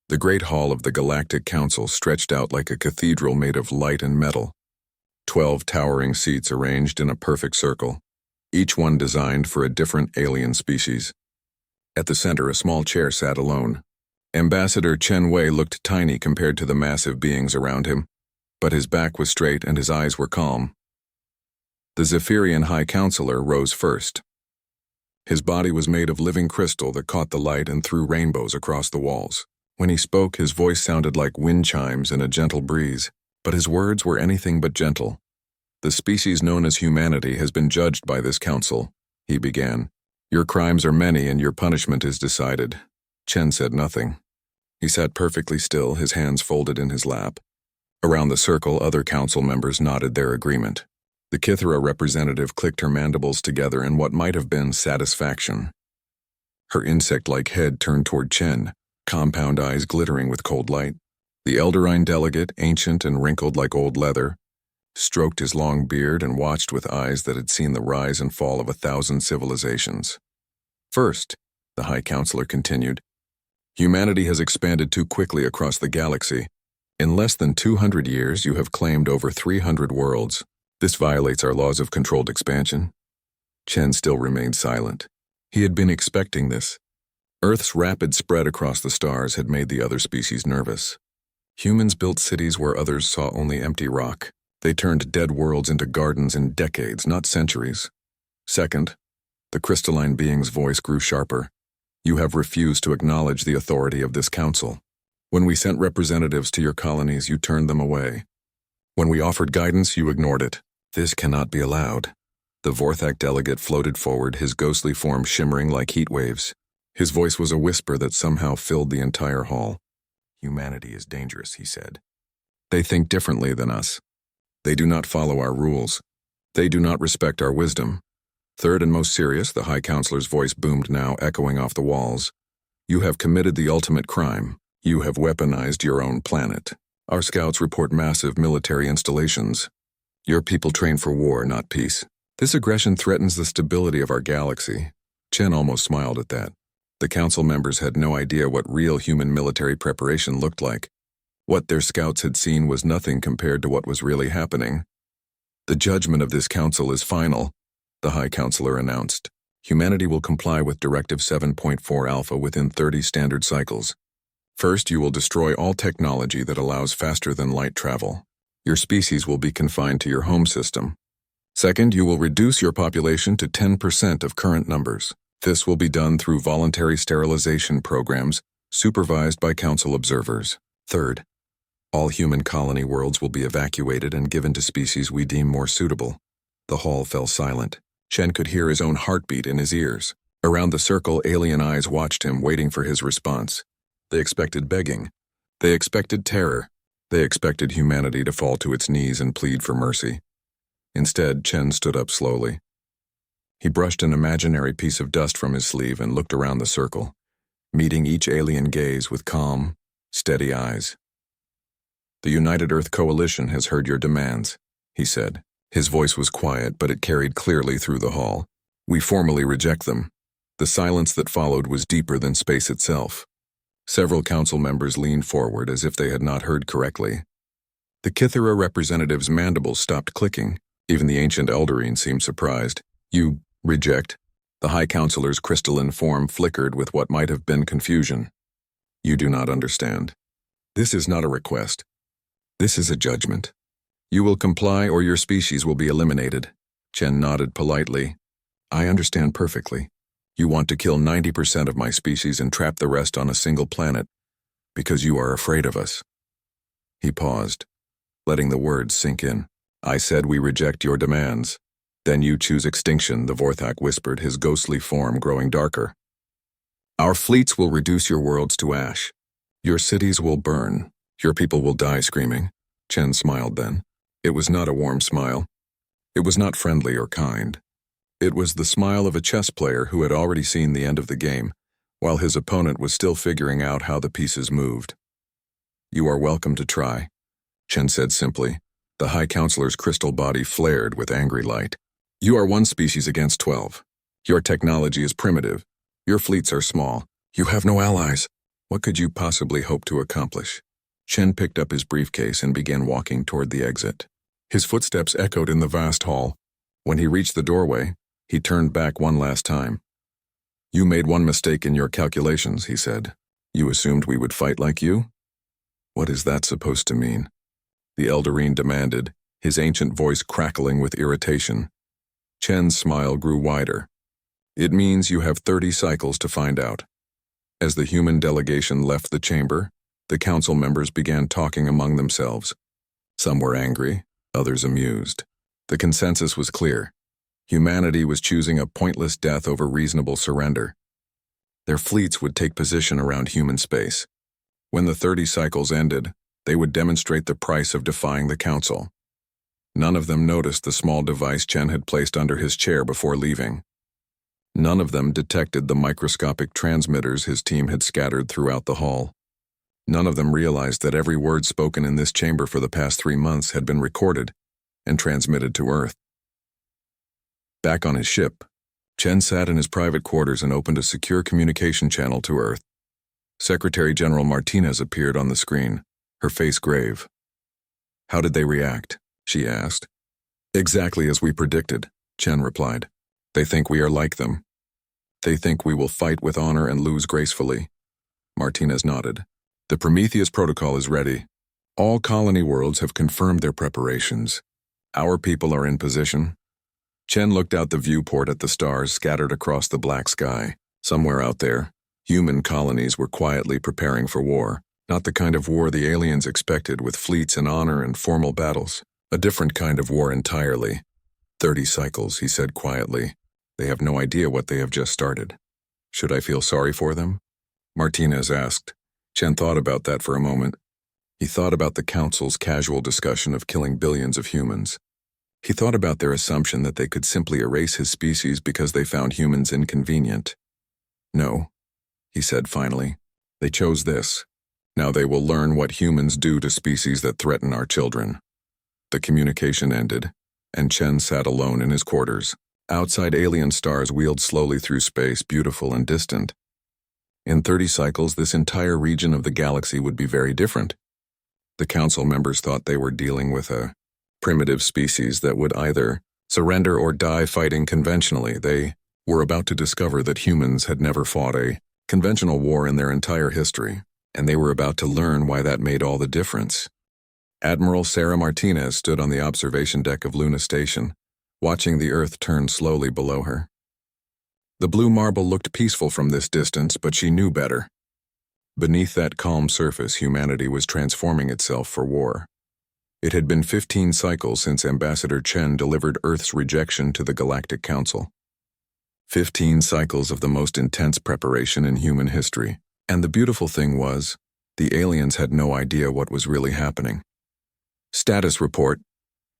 The great hall of the Galactic Council stretched out like a cathedral made of light and metal. 12 towering seats arranged in a perfect circle, each one designed for a different alien species. At the center, a small chair sat alone. Ambassador Chen Wei looked tiny compared to the massive beings around him, but his back was straight and his eyes were calm. The Zephyrian High Counselor rose first. His body was made of living crystal that caught the light and threw rainbows across the walls. When he spoke, his voice sounded like wind chimes in a gentle breeze, but his words were anything but gentle. "The species known as humanity has been judged by this council," he began. "Your crimes are many and your punishment is decided." Chen said nothing. He sat perfectly still, his hands folded in his lap. Around the circle, other council members nodded their agreement. The Kithera representative clicked her mandibles together in what might have been satisfaction. Her insect-like head turned toward Chen, compound eyes glittering with cold light. The Elderine delegate, ancient and wrinkled like old leather, stroked his long beard and watched with eyes that had seen the rise and fall of 1,000 civilizations. "First," the High Counselor continued, "humanity has expanded too quickly across the galaxy. In less than 200 years, you have claimed over 300 worlds. This violates our laws of controlled expansion." Chen still remained silent. He had been expecting this. Earth's rapid spread across the stars had made the other species nervous. Humans built cities where others saw only empty rock. They turned dead worlds into gardens in decades, not centuries. Second, the crystalline being's voice grew sharper. "You have refused to acknowledge the authority of this council. When we sent representatives to your colonies, you turned them away. When we offered guidance, you ignored it. This cannot be allowed." The Vorthak delegate floated forward, his ghostly form shimmering like heat waves. His voice was a whisper that somehow filled the entire hall. "Humanity is dangerous," he said. "They think differently than us. They do not follow our rules. They do not respect our wisdom." Third and most serious, the High Counselor's voice boomed now, echoing off the walls. "You have committed the ultimate crime. You have weaponized your own planet. Our scouts report massive military installations. Your people train for war, not peace. This aggression threatens the stability of our galaxy." Chen almost smiled at that. The council members had no idea what real human military preparation looked like. What their scouts had seen was nothing compared to what was really happening. "The judgment of this council is final," the High Counselor announced. "Humanity will comply with Directive 7.4 Alpha within 30 standard cycles. First, you will destroy all technology that allows faster-than-light travel. Your species will be confined to your home system. Second, you will reduce your population to 10% of current numbers. This will be done through voluntary sterilization programs supervised by council observers. Third, all human colony worlds will be evacuated and given to species we deem more suitable." The hall fell silent. Chen could hear his own heartbeat in his ears. Around the circle, alien eyes watched him, waiting for his response. They expected begging. They expected terror. They expected humanity to fall to its knees and plead for mercy. Instead, Chen stood up slowly. He brushed an imaginary piece of dust from his sleeve and looked around the circle, meeting each alien gaze with calm, steady eyes. "The United Earth Coalition has heard your demands," he said. His voice was quiet, but it carried clearly through the hall. "We formally reject them." The silence that followed was deeper than space itself. Several council members leaned forward as if they had not heard correctly. The Kithera representative's mandibles stopped clicking. Even the ancient Elderine seemed surprised. "You reject?" The High Counselor's crystalline form flickered with what might have been confusion. "You do not understand. This is not a request. This is a judgment. You will comply or your species will be eliminated." Chen nodded politely. "I understand perfectly. You want to kill 90% of my species and trap the rest on a single planet because you are afraid of us." He paused, letting the words sink in. "I said we reject your demands. Then you choose extinction," the Vorthak whispered, his ghostly form growing darker. "Our fleets will reduce your worlds to ash. Your cities will burn. Your people will die screaming." Chen smiled then. It was not a warm smile. It was not friendly or kind. It was the smile of a chess player who had already seen the end of the game, while his opponent was still figuring out how the pieces moved. "You are welcome to try," Chen said simply. The High Counselor's crystal body flared with angry light. "You are one species against 12. Your technology is primitive. Your fleets are small. You have no allies. What could you possibly hope to accomplish? Chen picked up his briefcase and began walking toward the exit. His footsteps echoed in the vast hall. When he reached the doorway, he turned back one last time. You made one mistake in your calculations, he said. You assumed we would fight like you? What is that supposed to mean? The Eldarine demanded, his ancient voice crackling with irritation. Chen's smile grew wider. It means you have 30 cycles to find out. As the human delegation left the chamber, the council members began talking among themselves. Some were angry, others amused. The consensus was clear. Humanity was choosing a pointless death over reasonable surrender. Their fleets would take position around human space. When the 30 cycles ended, they would demonstrate the price of defying the council. None of them noticed the small device Chen had placed under his chair before leaving. None of them detected the microscopic transmitters his team had scattered throughout the hall. None of them realized that every word spoken in this chamber for the past 3 months had been recorded and transmitted to Earth. Back on his ship, Chen sat in his private quarters and opened a secure communication channel to Earth. Secretary General Martinez appeared on the screen, her face grave. How did they react? She asked. Exactly as we predicted, Chen replied. They think we are like them. They think we will fight with honor and lose gracefully. Martinez nodded. The Prometheus protocol is ready. All colony worlds have confirmed their preparations. Our people are in position. Chen looked out the viewport at the stars scattered across the black sky. Somewhere out there, human colonies were quietly preparing for war, not the kind of war the aliens expected with fleets and honor and formal battles. A different kind of war entirely. 30 cycles, he said quietly. They have no idea what they have just started. Should I feel sorry for them? Martinez asked. Chen thought about that for a moment. He thought about the Council's casual discussion of killing billions of humans. He thought about their assumption that they could simply erase his species because they found humans inconvenient. No, he said finally. They chose this. Now they will learn what humans do to species that threaten our children. The communication ended, and Chen sat alone in his quarters. Outside, alien stars wheeled slowly through space, beautiful and distant. In 30 cycles, this entire region of the galaxy would be very different. The council members thought they were dealing with a primitive species that would either surrender or die fighting conventionally. They were about to discover that humans had never fought a conventional war in their entire history, and they were about to learn why that made all the difference. Admiral Sarah Martinez stood on the observation deck of Luna Station, watching the Earth turn slowly below her. The blue marble looked peaceful from this distance, but she knew better. Beneath that calm surface, humanity was transforming itself for war. It had been 15 cycles since Ambassador Chen delivered Earth's rejection to the Galactic Council. 15 cycles of the most intense preparation in human history. And the beautiful thing was, the aliens had no idea what was really happening. Status report,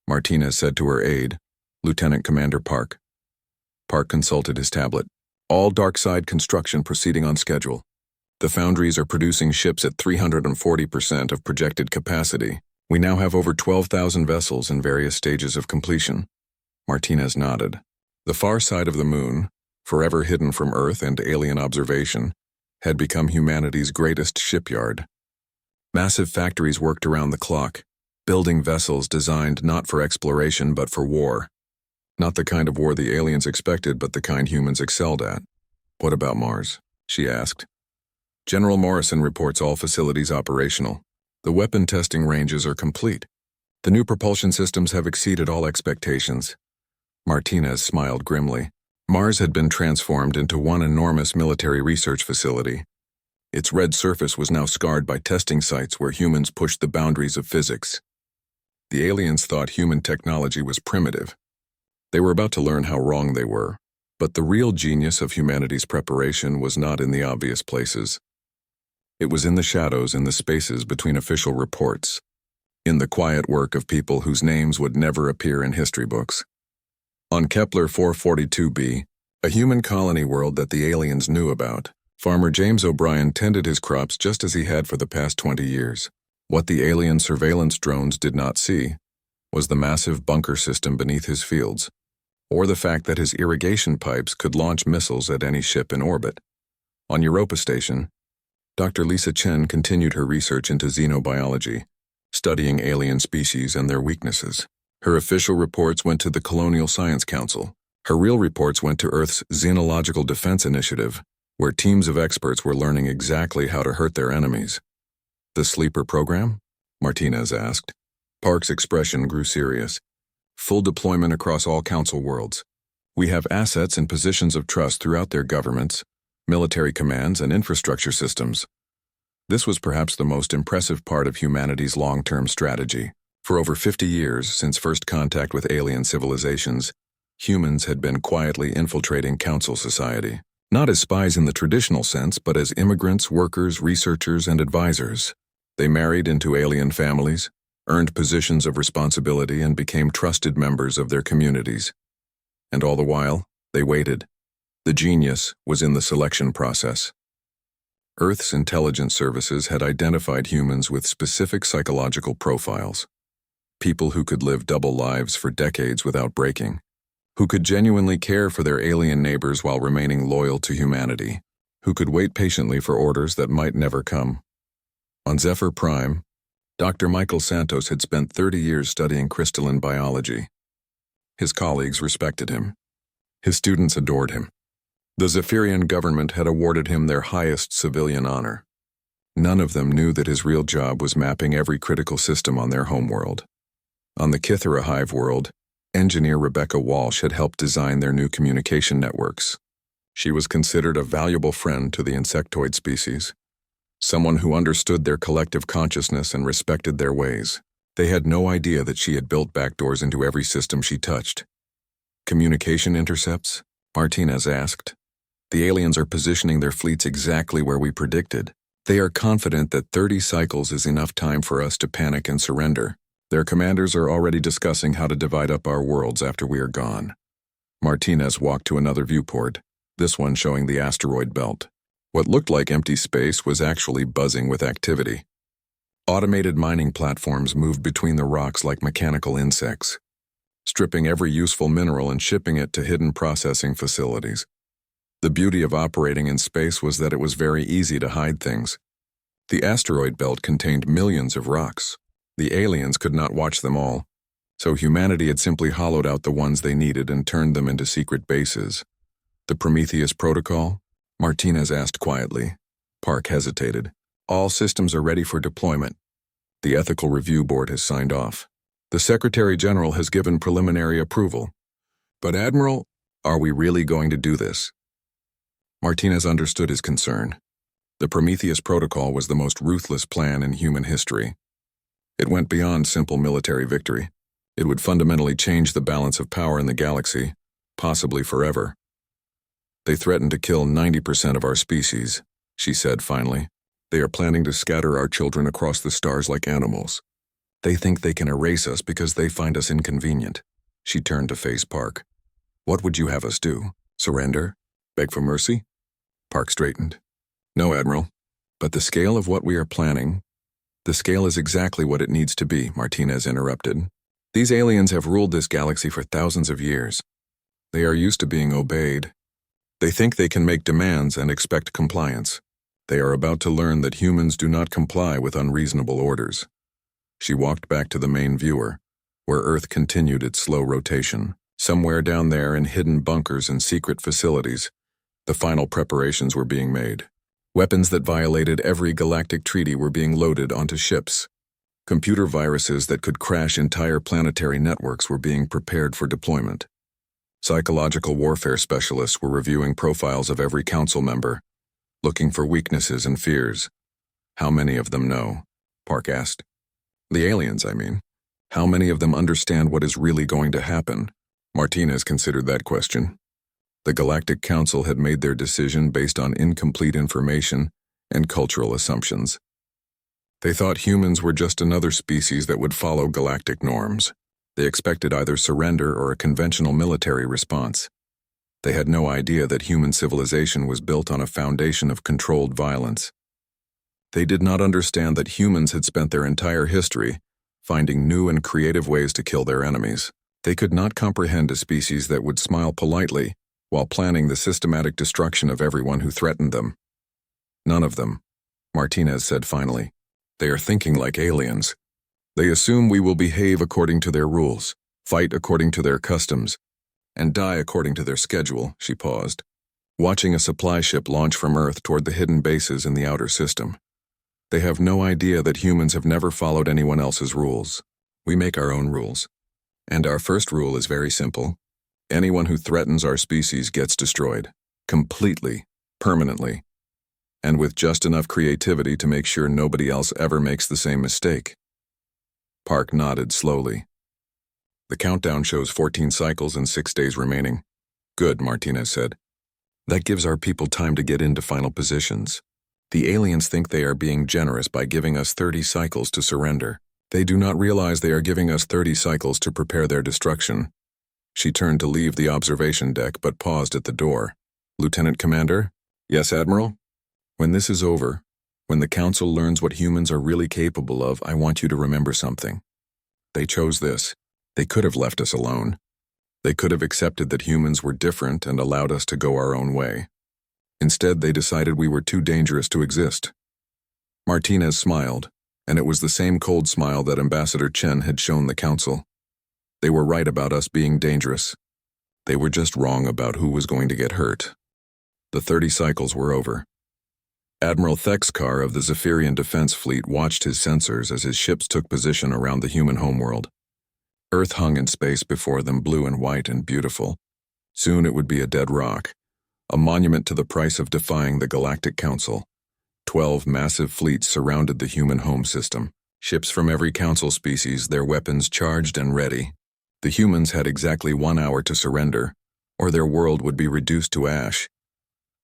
Martinez said to her aide, Lieutenant Commander Park. Park consulted his tablet. All dark side construction proceeding on schedule. The foundries are producing ships at 340% of projected capacity. We now have over 12,000 vessels in various stages of completion. Martinez nodded. The far side of the moon, forever hidden from Earth and alien observation, had become humanity's greatest shipyard. Massive factories worked around the clock, building vessels designed not for exploration but for war. Not the kind of war the aliens expected, but the kind humans excelled at. What about Mars? She asked. General Morrison reports all facilities operational. The weapon testing ranges are complete. The new propulsion systems have exceeded all expectations. Martinez smiled grimly. Mars had been transformed into one enormous military research facility. Its red surface was now scarred by testing sites where humans pushed the boundaries of physics. The aliens thought human technology was primitive. They were about to learn how wrong they were, but the real genius of humanity's preparation was not in the obvious places. It was in the shadows, in the spaces between official reports, in the quiet work of people whose names would never appear in history books. On Kepler 442b, a human colony world that the aliens knew about, Farmer James O'Brien tended his crops just as he had for the past 20 years. What the alien surveillance drones did not see was the massive bunker system beneath his fields, or the fact that his irrigation pipes could launch missiles at any ship in orbit. On Europa Station, Dr. Lisa Chen continued her research into xenobiology, studying alien species and their weaknesses. Her official reports went to the Colonial Science Council. Her real reports went to Earth's Xenological Defense Initiative, where teams of experts were learning exactly how to hurt their enemies. The sleeper program? Martinez asked. Park's expression grew serious. Full deployment across all Council worlds. We have assets and positions of trust throughout their governments, military commands, and infrastructure systems. This was perhaps the most impressive part of humanity's long-term strategy. For over 50 years, since first contact with alien civilizations, humans had been quietly infiltrating Council society. Not as spies in the traditional sense, but as immigrants, workers, researchers, and advisors. They married into alien families, earned positions of responsibility, and became trusted members of their communities. And all the while, they waited. The genius was in the selection process. Earth's intelligence services had identified humans with specific psychological profiles. People who could live double lives for decades without breaking. Who could genuinely care for their alien neighbors while remaining loyal to humanity. Who could wait patiently for orders that might never come. On Zephyr Prime, Dr. Michael Santos had spent 30 years studying crystalline biology. His colleagues respected him. His students adored him. The Zephyrian government had awarded him their highest civilian honor. None of them knew that his real job was mapping every critical system on their homeworld. On the Kythera Hive world, engineer Rebecca Walsh had helped design their new communication networks. She was considered a valuable friend to the insectoid species, someone who understood their collective consciousness and respected their ways. They had no idea that she had built backdoors into every system she touched. Communication intercepts? Martinez asked. The aliens are positioning their fleets exactly where we predicted. They are confident that 30 cycles is enough time for us to panic and surrender. Their commanders are already discussing how to divide up our worlds after we are gone. Martinez walked to another viewport, this one showing the asteroid belt. What looked like empty space was actually buzzing with activity. Automated mining platforms moved between the rocks like mechanical insects, stripping every useful mineral and shipping it to hidden processing facilities. The beauty of operating in space was that it was very easy to hide things. The asteroid belt contained millions of rocks. The aliens could not watch them all, so humanity had simply hollowed out the ones they needed and turned them into secret bases. The Prometheus Protocol? Martinez asked quietly. Park hesitated. All systems are ready for deployment. The Ethical Review Board has signed off. The Secretary General has given preliminary approval. But Admiral, are we really going to do this? Martinez understood his concern. The Prometheus Protocol was the most ruthless plan in human history. It went beyond simple military victory. It would fundamentally change the balance of power in the galaxy, possibly forever. They threatened to kill 90% of our species, she said finally. They are planning to scatter our children across the stars like animals. They think they can erase us because they find us inconvenient. She turned to face Park. What would you have us do? Surrender? Beg for mercy? Park straightened. No, Admiral. But the scale of what we are planning... The scale is exactly what it needs to be, Martinez interrupted. These aliens have ruled this galaxy for thousands of years. They are used to being obeyed. They think they can make demands and expect compliance. They are about to learn that humans do not comply with unreasonable orders. She walked back to the main viewer, where Earth continued its slow rotation. Somewhere down there in hidden bunkers and secret facilities, the final preparations were being made. Weapons that violated every galactic treaty were being loaded onto ships. Computer viruses that could crash entire planetary networks were being prepared for deployment. Psychological warfare specialists were reviewing profiles of every council member, looking for weaknesses and fears. How many of them know? Park asked. The aliens, I mean. How many of them understand what is really going to happen? Martinez considered that question. The Galactic Council had made their decision based on incomplete information and cultural assumptions. They thought humans were just another species that would follow galactic norms. They expected either surrender or a conventional military response. They had no idea that human civilization was built on a foundation of controlled violence. They did not understand that humans had spent their entire history finding new and creative ways to kill their enemies. They could not comprehend a species that would smile politely while planning the systematic destruction of everyone who threatened them. None of them, Martinez said finally. They are thinking like aliens. They assume we will behave according to their rules, fight according to their customs, and die according to their schedule. She paused, watching a supply ship launch from Earth toward the hidden bases in the outer system. They have no idea that humans have never followed anyone else's rules. We make our own rules. And our first rule is very simple. Anyone who threatens our species gets destroyed. Completely. Permanently. And with just enough creativity to make sure nobody else ever makes the same mistake. Park nodded slowly. The countdown shows 14 cycles and 6 days remaining. Good, Martinez said. That gives our people time to get into final positions. The aliens think they are being generous by giving us 30 cycles to surrender. They do not realize they are giving us 30 cycles to prepare their destruction. She turned to leave the observation deck but paused at the door. Lieutenant Commander? Yes, Admiral? When this is over, when the Council learns what humans are really capable of, I want you to remember something. They chose this. They could have left us alone. They could have accepted that humans were different and allowed us to go our own way. Instead, they decided we were too dangerous to exist. Martinez smiled, and it was the same cold smile that Ambassador Chen had shown the Council. They were right about us being dangerous. They were just wrong about who was going to get hurt. The 30 cycles were over. Admiral Thexkar of the Zephyrian Defense Fleet watched his sensors as his ships took position around the human homeworld. Earth hung in space before them, blue and white and beautiful. Soon it would be a dead rock, a monument to the price of defying the Galactic Council. 12 massive fleets surrounded the human home system, ships from every Council species, their weapons charged and ready. The humans had exactly 1 hour to surrender, or their world would be reduced to ash.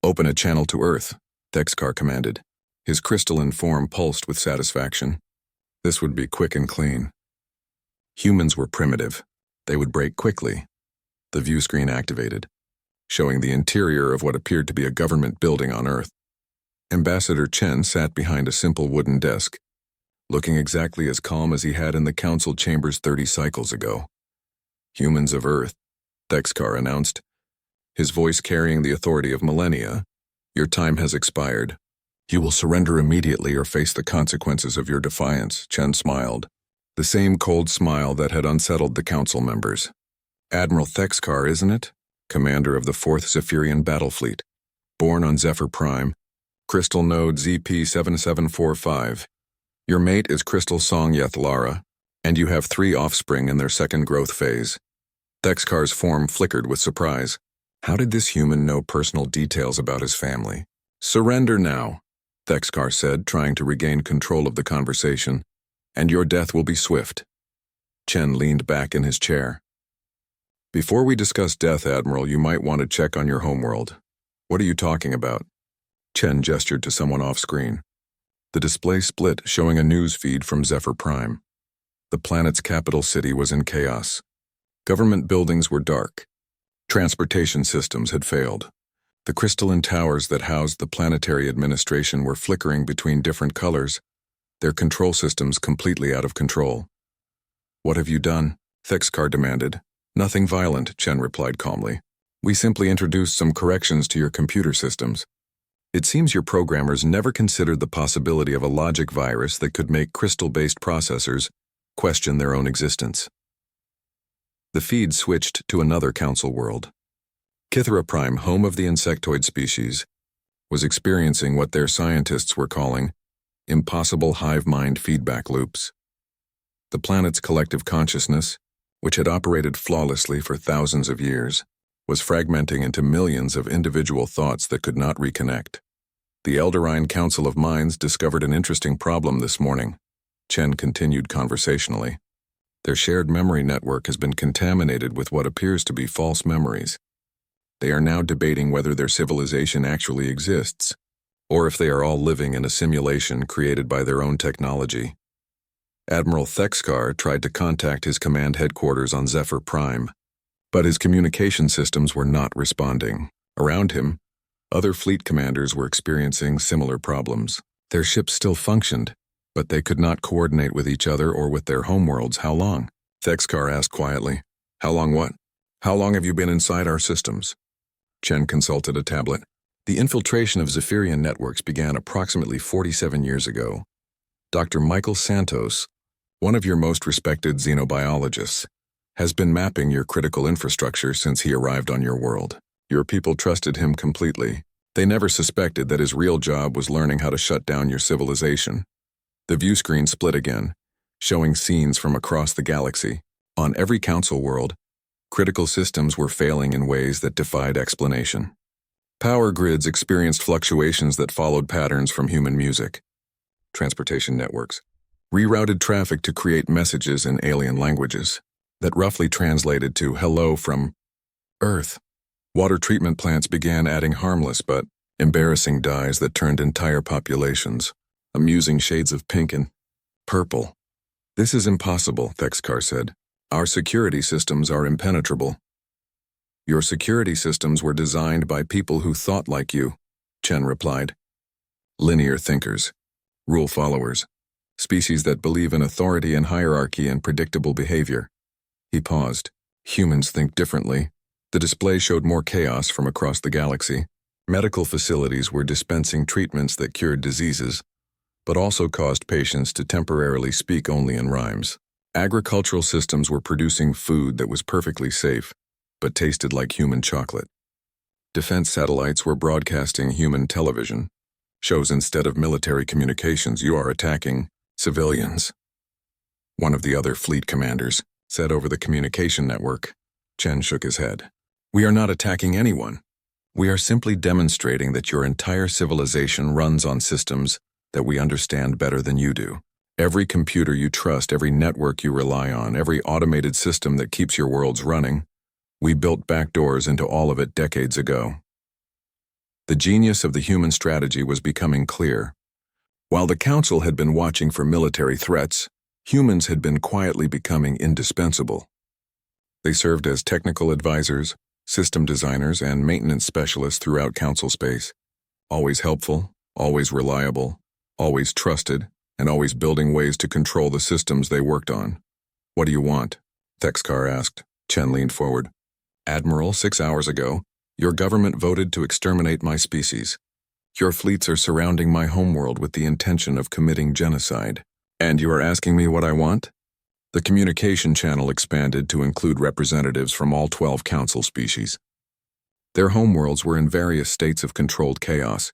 Open a channel to Earth, Thexkar commanded. His crystalline form pulsed with satisfaction. This would be quick and clean. Humans were primitive. They would break quickly. The view screen activated, showing the interior of what appeared to be a government building on Earth. Ambassador Chen sat behind a simple wooden desk, looking exactly as calm as he had in the Council chambers 30 cycles ago. Humans of Earth, Thexkar announced, his voice carrying the authority of millennia. Your time has expired. You will surrender immediately or face the consequences of your defiance, Chen smiled. The same cold smile that had unsettled the Council members. Admiral Thexkar, isn't it? Commander of the 4th Zephyrian Battle Fleet. Born on Zephyr Prime. Crystal node ZP7745. Your mate is Crystal Songyeth Lara, and you have 3 offspring in their second growth phase. Thexkar's form flickered with surprise. How did this human know personal details about his family? Surrender now, Thexkar said, trying to regain control of the conversation, and your death will be swift. Chen leaned back in his chair. Before we discuss death, Admiral, you might want to check on your homeworld. What are you talking about? Chen gestured to someone off-screen. The display split, showing a news feed from Zephyr Prime. The planet's capital city was in chaos. Government buildings were dark. Transportation systems had failed. The crystalline towers that housed the planetary administration were flickering between different colors, their control systems completely out of control. What have you done? Thexkar demanded. Nothing violent, Chen replied calmly. We simply introduced some corrections to your computer systems. It seems your programmers never considered the possibility of a logic virus that could make crystal-based processors question their own existence. The feed switched to another Council world. Kythera Prime, home of the insectoid species, was experiencing what their scientists were calling impossible hive mind feedback loops. The planet's collective consciousness, which had operated flawlessly for thousands of years, was fragmenting into millions of individual thoughts that could not reconnect. The Elderine Council of Minds discovered an interesting problem this morning, Chen continued conversationally. Their shared memory network has been contaminated with what appears to be false memories. They are now debating whether their civilization actually exists, or if they are all living in a simulation created by their own technology. Admiral Thexkar tried to contact his command headquarters on Zephyr Prime, but his communication systems were not responding. Around him, other fleet commanders were experiencing similar problems. Their ships still functioned, but they could not coordinate with each other or with their homeworlds. How long? Thexkar asked quietly. How long what? How long have you been inside our systems? Chen consulted a tablet. The infiltration of Zephyrian networks began approximately 47 years ago. Dr. Michael Santos, one of your most respected xenobiologists, has been mapping your critical infrastructure since he arrived on your world. Your people trusted him completely. They never suspected that his real job was learning how to shut down your civilization. The view screen split again, showing scenes from across the galaxy. On every council world, critical systems were failing in ways that defied explanation. Power grids experienced fluctuations that followed patterns from human music. Transportation networks rerouted traffic to create messages in alien languages that roughly translated to hello from Earth. Water treatment plants began adding harmless but embarrassing dyes that turned entire populations, amusing shades of pink and purple. This is impossible, Thexkar said. Our security systems are impenetrable. Your security systems were designed by people who thought like you, Chen replied. Linear thinkers, rule followers, species that believe in authority and hierarchy and predictable behavior. He paused. Humans think differently. The display showed more chaos from across the galaxy. Medical facilities were dispensing treatments that cured diseases, but also caused patients to temporarily speak only in rhymes. Agricultural systems were producing food that was perfectly safe, but tasted like human chocolate. Defense satellites were broadcasting human television shows instead of military communications. You are attacking civilians. One of the other fleet commanders said over the communication network. Chen shook his head. We are not attacking anyone. We are simply demonstrating that your entire civilization runs on systems that we understand better than you do. Every computer you trust, every network you rely on, every automated system that keeps your worlds running, we built backdoors into all of it decades ago. The genius of the human strategy was becoming clear. While the Council had been watching for military threats, humans had been quietly becoming indispensable. They served as technical advisors, system designers, and maintenance specialists throughout Council space. Always helpful, always reliable, always trusted, and always building ways to control the systems they worked on. What do you want? Thexkar asked. Chen leaned forward. Admiral, 6 hours ago, your government voted to exterminate my species. Your fleets are surrounding my homeworld with the intention of committing genocide. And you are asking me what I want? The communication channel expanded to include representatives from all 12 council species. Their homeworlds were in various states of controlled chaos.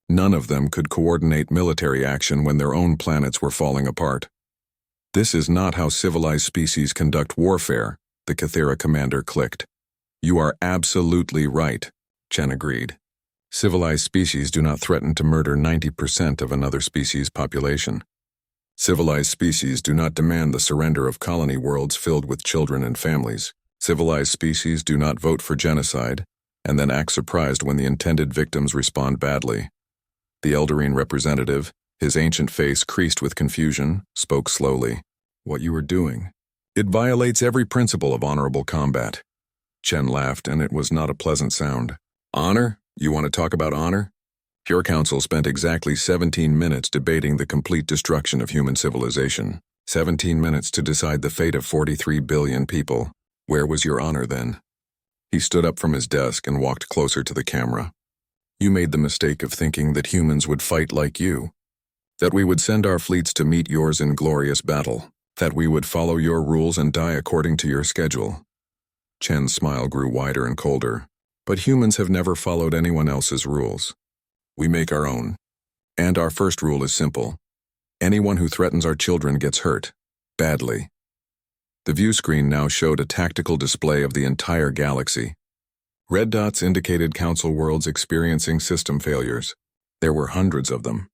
None of them could coordinate military action when their own planets were falling apart. This is not how civilized species conduct warfare, the Cathera commander clicked. You are absolutely right, Chen agreed. Civilized species do not threaten to murder 90% of another species' population. Civilized species do not demand the surrender of colony worlds filled with children and families. Civilized species do not vote for genocide and then act surprised when the intended victims respond badly. The Eldarine representative, his ancient face creased with confusion, spoke slowly. What you are doing? It violates every principle of honorable combat. Chen laughed, and it was not a pleasant sound. Honor? You want to talk about honor? Your council spent exactly 17 minutes debating the complete destruction of human civilization. 17 minutes to decide the fate of 43 billion people. Where was your honor then? He stood up from his desk and walked closer to the camera. You made the mistake of thinking that humans would fight like you. That we would send our fleets to meet yours in glorious battle. That we would follow your rules and die according to your schedule. Chen's smile grew wider and colder. But humans have never followed anyone else's rules. We make our own. And our first rule is simple. Anyone who threatens our children gets hurt. Badly. The view screen now showed a tactical display of the entire galaxy. Red dots indicated council worlds experiencing system failures. There were hundreds of them.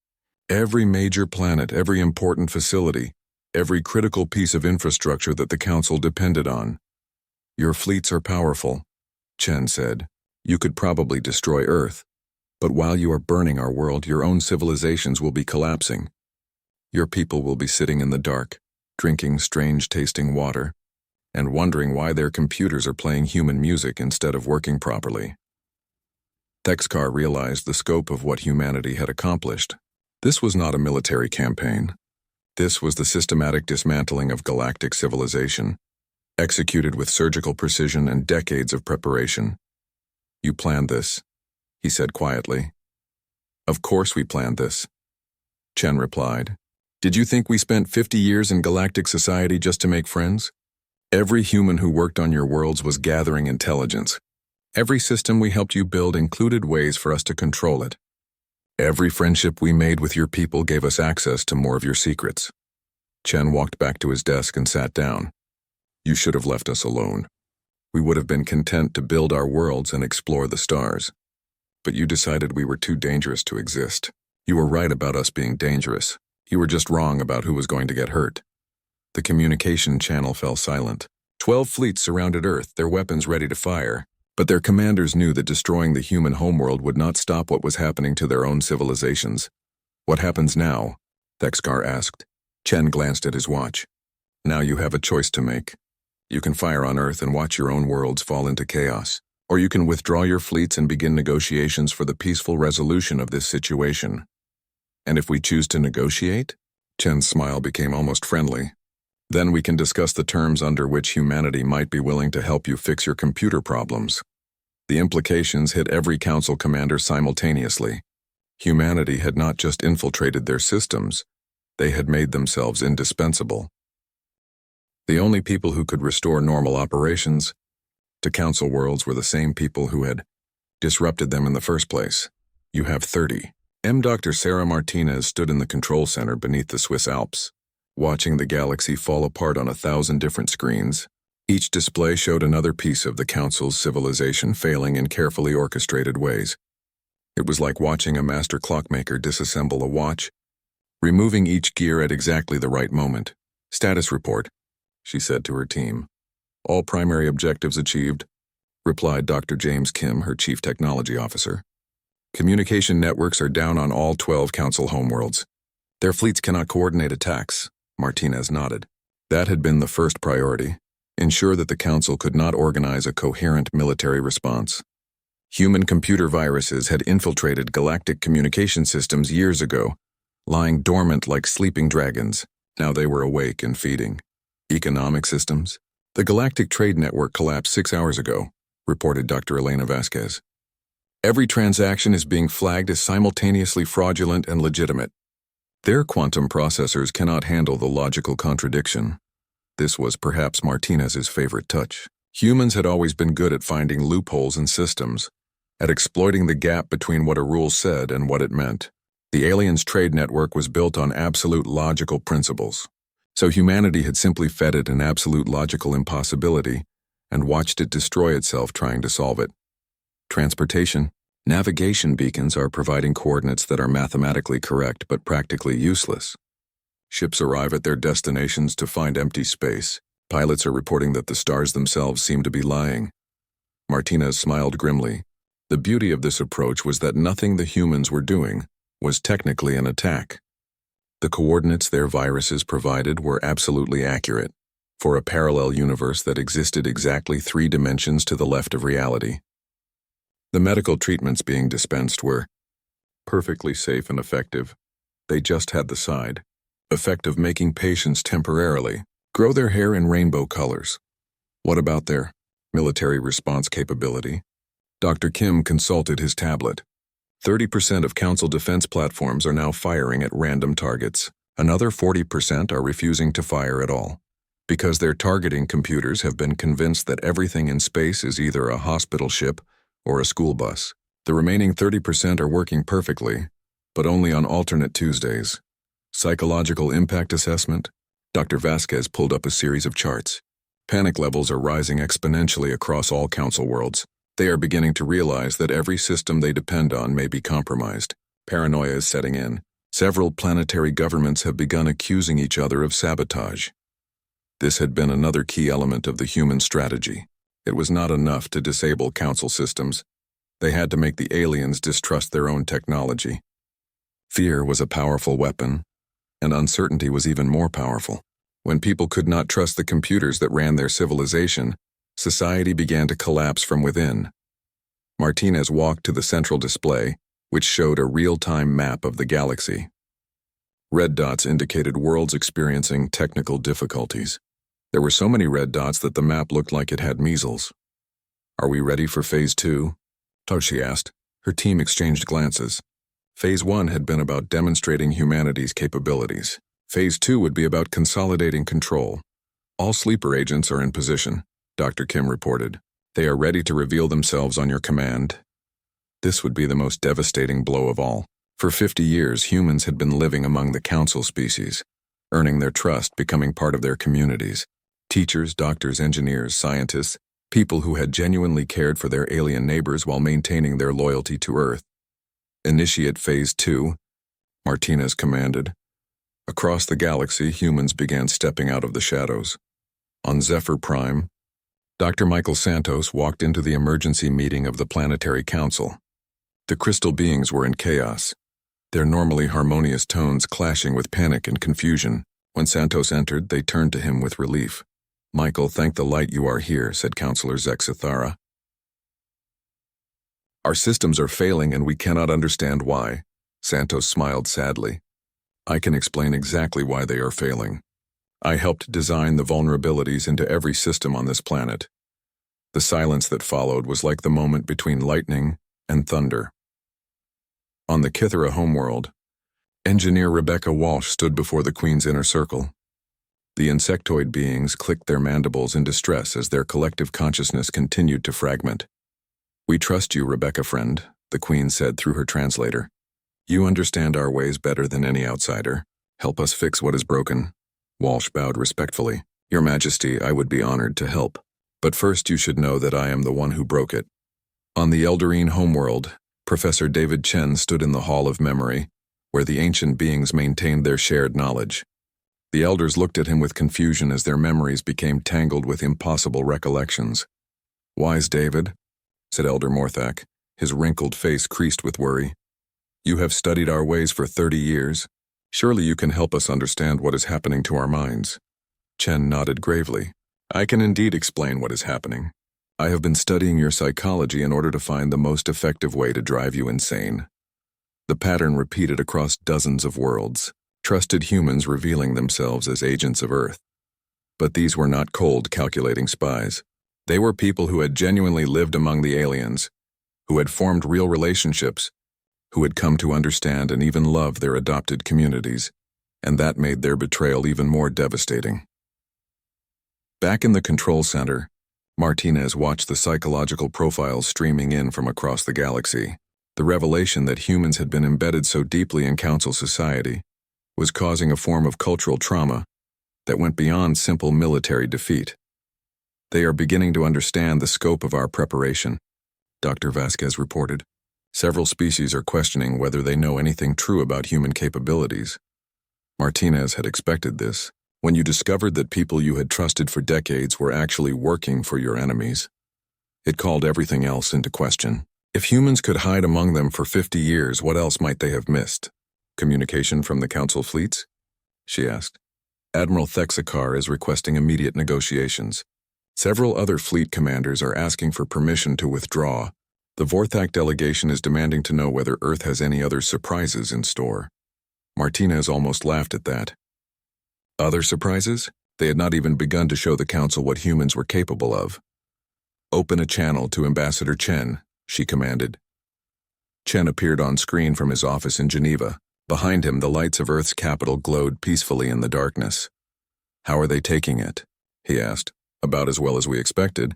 Every major planet, every important facility, every critical piece of infrastructure that the council depended on. Your fleets are powerful, Chen said. You could probably destroy Earth. But while you are burning our world, your own civilizations will be collapsing. Your people will be sitting in the dark, drinking strange-tasting water, and wondering why their computers are playing human music instead of working properly. Thexkar realized the scope of what humanity had accomplished. This was not a military campaign. This was the systematic dismantling of galactic civilization, executed with surgical precision and decades of preparation. You planned this, he said quietly. Of course we planned this, Chen replied. Did you think we spent 50 years in galactic society just to make friends? Every human who worked on your worlds was gathering intelligence. Every system we helped you build included ways for us to control it. Every friendship we made with your people gave us access to more of your secrets. Chen walked back to his desk and sat down. You should have left us alone. We would have been content to build our worlds and explore the stars. But you decided we were too dangerous to exist. You were right about us being dangerous. You were just wrong about who was going to get hurt. The communication channel fell silent. 12 fleets surrounded Earth, their weapons ready to fire. But their commanders knew that destroying the human homeworld would not stop what was happening to their own civilizations. What happens now? Thexgar asked. Chen glanced at his watch. Now you have a choice to make. You can fire on Earth and watch your own worlds fall into chaos. Or you can withdraw your fleets and begin negotiations for the peaceful resolution of this situation. And if we choose to negotiate? Chen's smile became almost friendly. Then we can discuss the terms under which humanity might be willing to help you fix your computer problems. The implications hit every council commander simultaneously. Humanity had not just infiltrated their systems, they had made themselves indispensable. The only people who could restore normal operations to council worlds were the same people who had disrupted them in the first place. You have 30. Dr. Sarah Martinez stood in the control center beneath the Swiss Alps, watching the galaxy fall apart on 1,000 different screens. Each display showed another piece of the council's civilization failing in carefully orchestrated ways. It was like watching a master clockmaker disassemble a watch, removing each gear at exactly the right moment. Status report, she said to her team. All primary objectives achieved, replied Dr. James Kim, her chief technology officer. Communication networks are down on all 12 council homeworlds. Their fleets cannot coordinate attacks, Martinez nodded. That had been the first priority. Ensure that the council could not organize a coherent military response. Human computer viruses had infiltrated galactic communication systems years ago, lying dormant like sleeping dragons. Now they were awake and feeding. Economic systems? The Galactic Trade Network collapsed 6 hours ago, reported Dr. Elena Vasquez. Every transaction is being flagged as simultaneously fraudulent and legitimate. Their quantum processors cannot handle the logical contradiction. This was perhaps Martinez's favorite touch. Humans had always been good at finding loopholes in systems, at exploiting the gap between what a rule said and what it meant. The aliens' trade network was built on absolute logical principles. So humanity had simply fed it an absolute logical impossibility and watched it destroy itself trying to solve it. Transportation. Navigation beacons are providing coordinates that are mathematically correct but practically useless. Ships arrive at their destinations to find empty space. Pilots are reporting that the stars themselves seem to be lying. Martinez smiled grimly. The beauty of this approach was that nothing the humans were doing was technically an attack. The coordinates their viruses provided were absolutely accurate for a parallel universe that existed exactly 3 dimensions to the left of reality. The medical treatments being dispensed were perfectly safe and effective. They just had the side effect of making patients temporarily grow their hair in rainbow colors. What about their military response capability? Dr. Kim consulted his tablet. 30% of council defense platforms are now firing at random targets. Another 40% are refusing to fire at all, because their targeting computers have been convinced that everything in space is either a hospital ship or a school bus. The remaining 30% are working perfectly, but only on alternate Tuesdays. Psychological impact assessment? Dr. Vasquez pulled up a series of charts. Panic levels are rising exponentially across all council worlds. They are beginning to realize that every system they depend on may be compromised. Paranoia is setting in. Several planetary governments have begun accusing each other of sabotage. This had been another key element of the human strategy. It was not enough to disable council systems. They had to make the aliens distrust their own technology. Fear was a powerful weapon, and uncertainty was even more powerful. When people could not trust the computers that ran their civilization, society began to collapse from within. Martinez walked to the central display, which showed a real-time map of the galaxy. Red dots indicated worlds experiencing technical difficulties. There were so many red dots that the map looked like it had measles. Are we ready for Phase 2? Toshi asked. Her team exchanged glances. Phase 1 had been about demonstrating humanity's capabilities. Phase 2 would be about consolidating control. All sleeper agents are in position, Dr. Kim reported. They are ready to reveal themselves on your command. This would be the most devastating blow of all. For 50 years, humans had been living among the council species, earning their trust, becoming part of their communities. Teachers, doctors, engineers, scientists, people who had genuinely cared for their alien neighbors while maintaining their loyalty to Earth. Initiate Phase 2, Martinez commanded. Across the galaxy, humans began stepping out of the shadows. On Zephyr Prime, Dr. Michael Santos walked into the emergency meeting of the Planetary Council. The crystal beings were in chaos, their normally harmonious tones clashing with panic and confusion. When Santos entered, they turned to him with relief. "Michael, thank the light you are here," said Counselor Zexithara. "Our systems are failing and we cannot understand why." Santos smiled sadly. "I can explain exactly why they are failing. I helped design the vulnerabilities into every system on this planet." The silence that followed was like the moment between lightning and thunder. On the Kithera homeworld, Engineer Rebecca Walsh stood before the Queen's inner circle. The insectoid beings clicked their mandibles in distress as their collective consciousness continued to fragment. "We trust you, Rebecca friend," the Queen said through her translator. "You understand our ways better than any outsider. Help us fix what is broken." Walsh bowed respectfully. "Your Majesty, I would be honored to help. But first you should know that I am the one who broke it." On the Eldarine homeworld, Professor David Chen stood in the Hall of Memory, where the ancient beings maintained their shared knowledge. The elders looked at him with confusion as their memories became tangled with impossible recollections. "Wise David," said Elder Morthak, his wrinkled face creased with worry. "You have studied our ways for 30 years. Surely you can help us understand what is happening to our minds." Chen nodded gravely. "I can indeed explain what is happening. I have been studying your psychology in order to find the most effective way to drive you insane." The pattern repeated across dozens of worlds, trusted humans revealing themselves as agents of Earth. But these were not cold, calculating spies. They were people who had genuinely lived among the aliens, who had formed real relationships, who had come to understand and even love their adopted communities, and that made their betrayal even more devastating. Back in the control center, Martinez watched the psychological profiles streaming in from across the galaxy. The revelation that humans had been embedded so deeply in council society was causing a form of cultural trauma that went beyond simple military defeat. "They are beginning to understand the scope of our preparation," Dr. Vasquez reported. "Several species are questioning whether they know anything true about human capabilities." Martinez had expected this. When you discovered that people you had trusted for decades were actually working for your enemies, it called everything else into question. If humans could hide among them for 50 years, what else might they have missed? Communication from the council fleets? She asked. "Admiral Thexakar is requesting immediate negotiations. Several other fleet commanders are asking for permission to withdraw. The Vorthak delegation is demanding to know whether Earth has any other surprises in store." Martinez almost laughed at that. Other surprises? They had not even begun to show the council what humans were capable of. "Open a channel to Ambassador Chen," she commanded. Chen appeared on screen from his office in Geneva. Behind him, the lights of Earth's capital glowed peacefully in the darkness. "How are they taking it?" he asked. "About as well as we expected.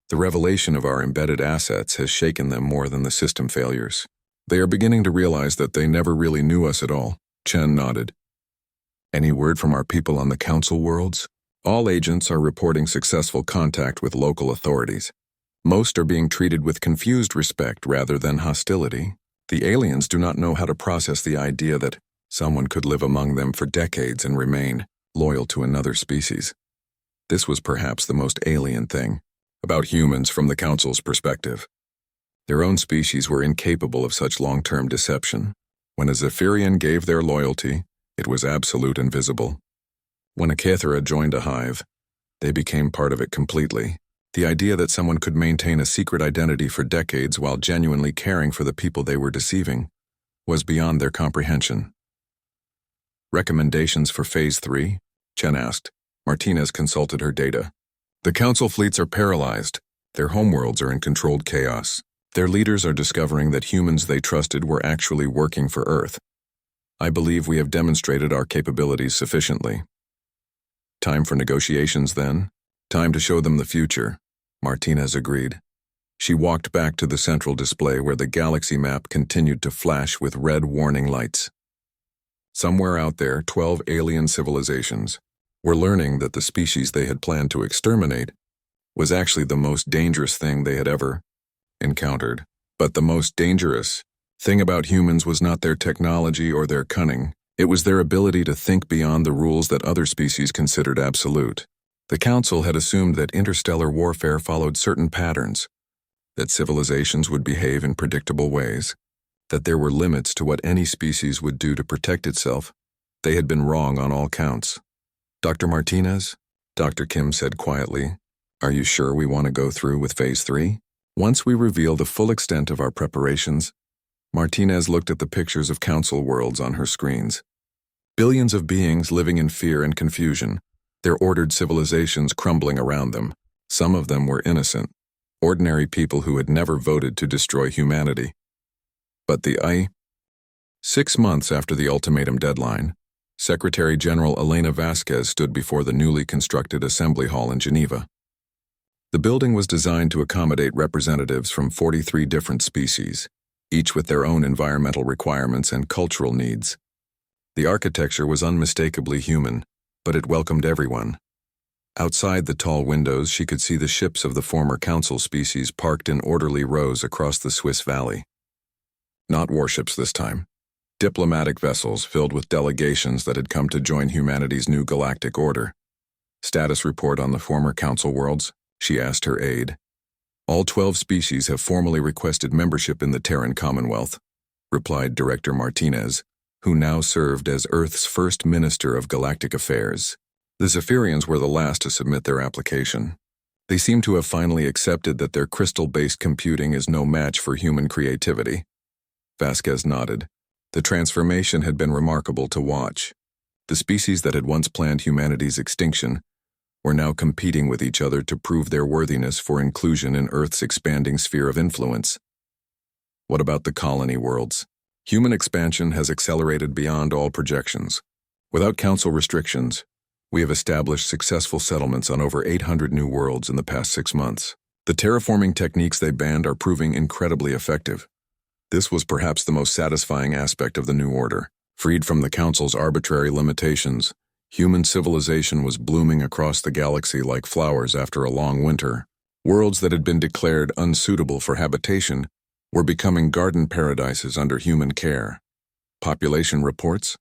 The revelation of our embedded assets has shaken them more than the system failures. They are beginning to realize that they never really knew us at all." Chen nodded. "Any word from our people on the council worlds?" "All agents are reporting successful contact with local authorities. Most are being treated with confused respect rather than hostility. The aliens do not know how to process the idea that someone could live among them for decades and remain loyal to another species. This was perhaps the most alien thing about humans from the council's perspective. Their own species were incapable of such long-term deception. When a Zephyrian gave their loyalty, it was absolute and visible. When a Kithera joined a hive, they became part of it completely. The idea that someone could maintain a secret identity for decades while genuinely caring for the people they were deceiving was beyond their comprehension. "Recommendations for Phase 3? Chen asked. Martinez consulted her data. "The council fleets are paralyzed. Their homeworlds are in controlled chaos. Their leaders are discovering that humans they trusted were actually working for Earth. I believe we have demonstrated our capabilities sufficiently. Time for negotiations, then? Time to show them the future, Martinez agreed. She walked back to the central display where the galaxy map continued to flash with red warning lights. Somewhere out there, 12 alien civilizations were learning that the species they had planned to exterminate was actually the most dangerous thing they had ever encountered. But the most dangerous thing about humans was not their technology or their cunning. It was their ability to think beyond the rules that other species considered absolute. The Council had assumed that interstellar warfare followed certain patterns, that civilizations would behave in predictable ways, that there were limits to what any species would do to protect itself. They had been wrong on all counts. Dr. Martinez, Dr. Kim said quietly, "Are you sure we want to go through with Phase 3? Once we reveal the full extent of our preparations." Martinez looked at the pictures of Council worlds on her screens. Billions of beings living in fear and confusion, their ordered civilizations crumbling around them. Some of them were innocent, ordinary people who had never voted to destroy humanity. But 6 months after the ultimatum deadline, Secretary General Elena Vasquez stood before the newly constructed Assembly Hall in Geneva. The building was designed to accommodate representatives from 43 different species, each with their own environmental requirements and cultural needs. The architecture was unmistakably human, but it welcomed everyone. Outside the tall windows, she could see the ships of the former Council species parked in orderly rows across the Swiss Valley. Not warships this time. Diplomatic vessels filled with delegations that had come to join humanity's new galactic order. "Status report on the former Council worlds?" she asked her aide. "All 12 species have formally requested membership in the Terran Commonwealth," replied Director Martinez, who now served as Earth's first Minister of Galactic Affairs. The Zephyrians were the last to submit their application. They seemed to have finally accepted that their crystal-based computing is no match for human creativity. Vasquez nodded. The transformation had been remarkable to watch. The species that had once planned humanity's extinction were now competing with each other to prove their worthiness for inclusion in Earth's expanding sphere of influence. What about the colony worlds? Human expansion has accelerated beyond all projections. Without Council restrictions, we have established successful settlements on over 800 new worlds in the past 6 months. The terraforming techniques they banned are proving incredibly effective. This was perhaps the most satisfying aspect of the new order. Freed from the Council's arbitrary limitations, human civilization was blooming across the galaxy like flowers after a long winter. Worlds that had been declared unsuitable for habitation were becoming garden paradises under human care. Population reports?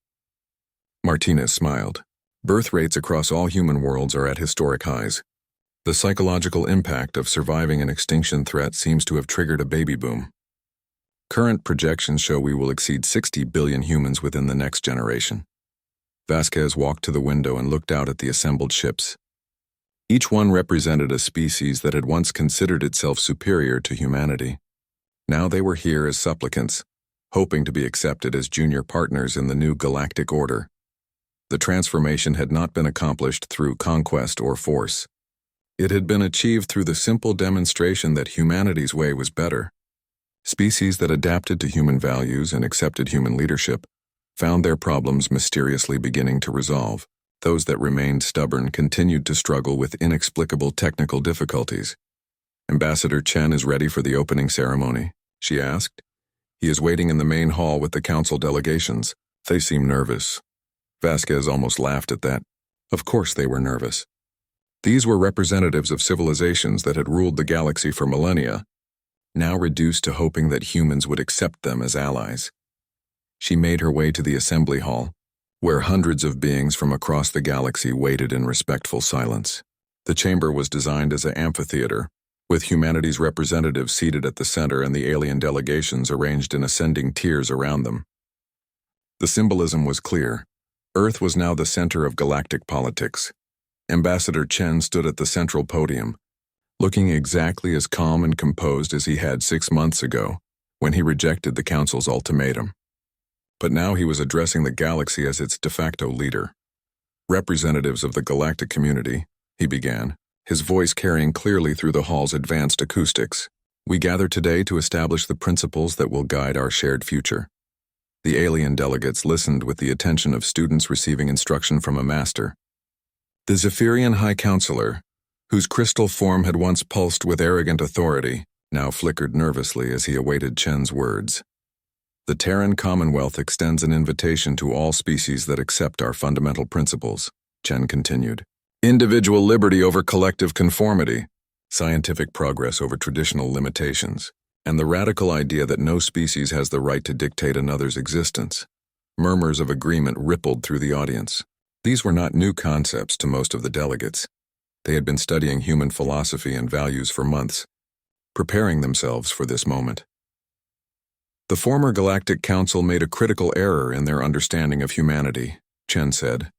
Martinez smiled. Birth rates across all human worlds are at historic highs. The psychological impact of surviving an extinction threat seems to have triggered a baby boom. Current projections show we will exceed 60 billion humans within the next generation. Vasquez walked to the window and looked out at the assembled ships. Each one represented a species that had once considered itself superior to humanity. Now they were here as supplicants, hoping to be accepted as junior partners in the new galactic order. The transformation had not been accomplished through conquest or force. It had been achieved through the simple demonstration that humanity's way was better. Species that adapted to human values and accepted human leadership found their problems mysteriously beginning to resolve. Those that remained stubborn continued to struggle with inexplicable technical difficulties. "Ambassador Chen is ready for the opening ceremony?" she asked. "He is waiting in the main hall with the Council delegations. They seem nervous." Vasquez almost laughed at that. Of course they were nervous. These were representatives of civilizations that had ruled the galaxy for millennia, now reduced to hoping that humans would accept them as allies. She made her way to the assembly hall, where hundreds of beings from across the galaxy waited in respectful silence. The chamber was designed as an amphitheater, with humanity's representatives seated at the center and the alien delegations arranged in ascending tiers around them. The symbolism was clear. Earth was now the center of galactic politics. Ambassador Chen stood at the central podium, looking exactly as calm and composed as he had 6 months ago, when he rejected the Council's ultimatum. But now he was addressing the galaxy as its de facto leader. "Representatives of the galactic community," he began, his voice carrying clearly through the hall's advanced acoustics. We gather today to establish the principles that will guide our shared future. The alien delegates listened with the attention of students receiving instruction from a master. The Zephyrian High Counselor, whose crystal form had once pulsed with arrogant authority, now flickered nervously as he awaited Chen's words. The Terran Commonwealth extends an invitation to all species that accept our fundamental principles, Chen continued. Individual liberty over collective conformity, scientific progress over traditional limitations, and the radical idea that no species has the right to dictate another's existence. Murmurs of agreement rippled through the audience. These were not new concepts to most of the delegates. They had been studying human philosophy and values for months, preparing themselves for this moment. The former Galactic Council made a critical error in their understanding of humanity, Chen said,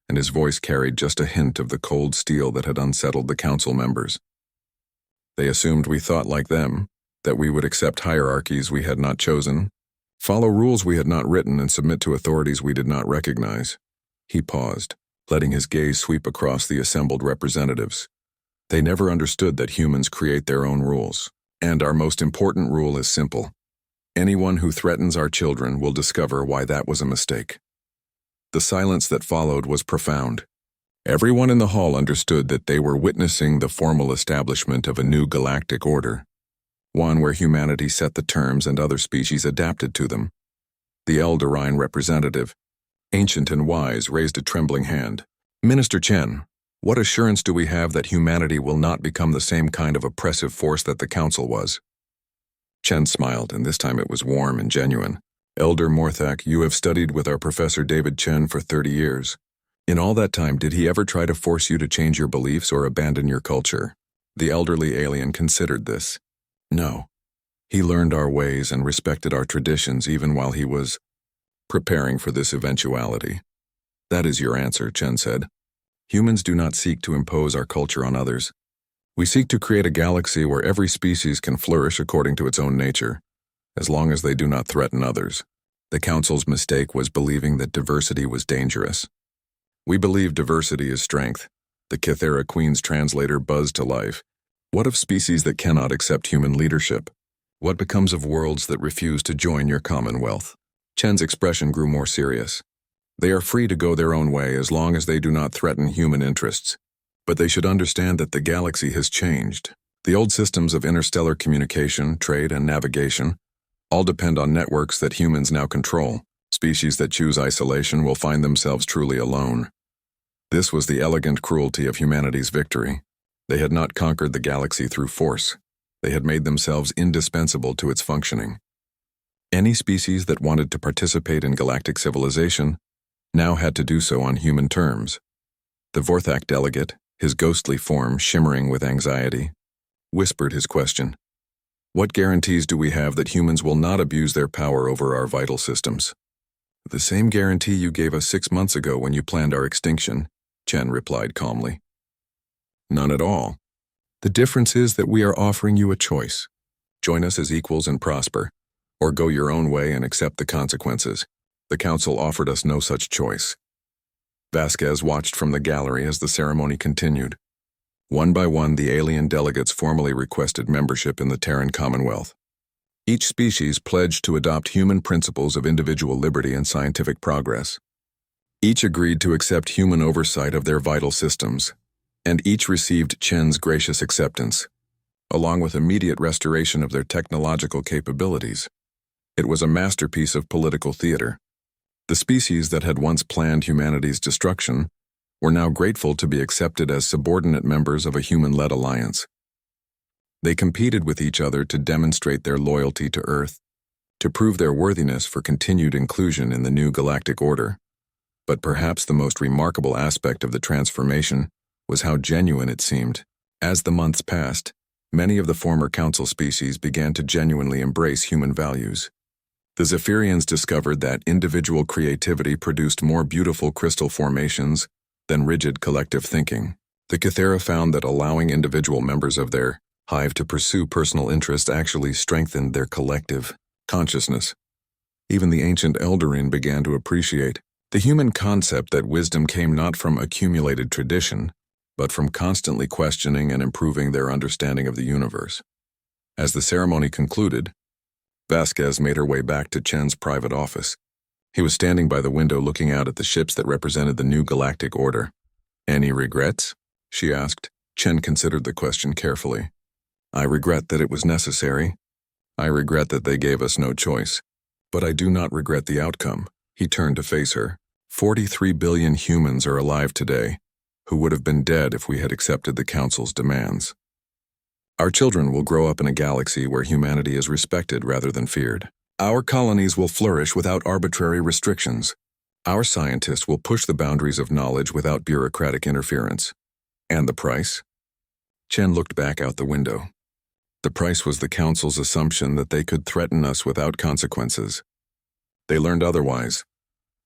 and his voice carried just a hint of the cold steel that had unsettled the council members. They assumed we thought like them, that we would accept hierarchies we had not chosen, follow rules we had not written, and submit to authorities we did not recognize. He paused, letting his gaze sweep across the assembled representatives. They never understood that humans create their own rules, and our most important rule is simple. Anyone who threatens our children will discover why that was a mistake. The silence that followed was profound. Everyone in the hall understood that they were witnessing the formal establishment of a new galactic order, one where humanity set the terms and other species adapted to them. The Eldarine representative, ancient and wise, raised a trembling hand. Minister Chen, what assurance do we have that humanity will not become the same kind of oppressive force that the council was? Chen smiled, and this time it was warm and genuine. Elder Morthak, you have studied with our Professor David Chen for 30 years. In all that time, did he ever try to force you to change your beliefs or abandon your culture? The elderly alien considered this. No. He learned our ways and respected our traditions even while he was preparing for this eventuality. That is your answer, Chen said. Humans do not seek to impose our culture on others. We seek to create a galaxy where every species can flourish according to its own nature, as long as they do not threaten others. The Council's mistake was believing that diversity was dangerous. We believe diversity is strength. The Kythera Queen's translator buzzed to life. What of species that cannot accept human leadership? What becomes of worlds that refuse to join your commonwealth? Chen's expression grew more serious. They are free to go their own way as long as they do not threaten human interests. But they should understand that the galaxy has changed. The old systems of interstellar communication, trade, and navigation all depend on networks that humans now control. Species that choose isolation will find themselves truly alone. This was the elegant cruelty of humanity's victory. They had not conquered the galaxy through force. They had made themselves indispensable to its functioning. Any species that wanted to participate in galactic civilization now had to do so on human terms. The Vorthak delegate, his ghostly form shimmering with anxiety, whispered his question. What guarantees do we have that humans will not abuse their power over our vital systems? The same guarantee you gave us 6 months ago when you planned our extinction, Chen replied calmly. None at all. The difference is that we are offering you a choice. Join us as equals and prosper, or go your own way and accept the consequences. The council offered us no such choice. Vasquez watched from the gallery as the ceremony continued. One by one, the alien delegates formally requested membership in the Terran Commonwealth. Each species pledged to adopt human principles of individual liberty and scientific progress. Each agreed to accept human oversight of their vital systems, and each received Chen's gracious acceptance, along with immediate restoration of their technological capabilities. It was a masterpiece of political theater. The species that had once planned humanity's destruction were now grateful to be accepted as subordinate members of a human-led alliance. They competed with each other to demonstrate their loyalty to Earth, to prove their worthiness for continued inclusion in the new galactic order. But perhaps the most remarkable aspect of the transformation was how genuine it seemed. As the months passed, many of the former council species began to genuinely embrace human values. The Zephyrians discovered that individual creativity produced more beautiful crystal formations than rigid collective thinking. The Kythera found that allowing individual members of their hive to pursue personal interest actually strengthened their collective consciousness. Even the ancient Eldarine began to appreciate the human concept that wisdom came not from accumulated tradition, but from constantly questioning and improving their understanding of the universe. As the ceremony concluded, Vasquez made her way back to Chen's private office. He was standing by the window looking out at the ships that represented the new galactic order. "Any regrets?" she asked. Chen considered the question carefully. "I regret that it was necessary. I regret that they gave us no choice. But I do not regret the outcome." He turned to face her. 43 billion humans are alive today, who would have been dead if we had accepted the Council's demands. Our children will grow up in a galaxy where humanity is respected rather than feared. Our colonies will flourish without arbitrary restrictions. Our scientists will push the boundaries of knowledge without bureaucratic interference. And the price? Chen looked back out the window. The price was the Council's assumption that they could threaten us without consequences. They learned otherwise.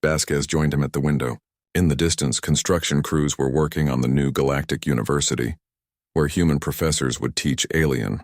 Vasquez joined him at the window. In the distance, construction crews were working on the new Galactic University, where human professors would teach alien,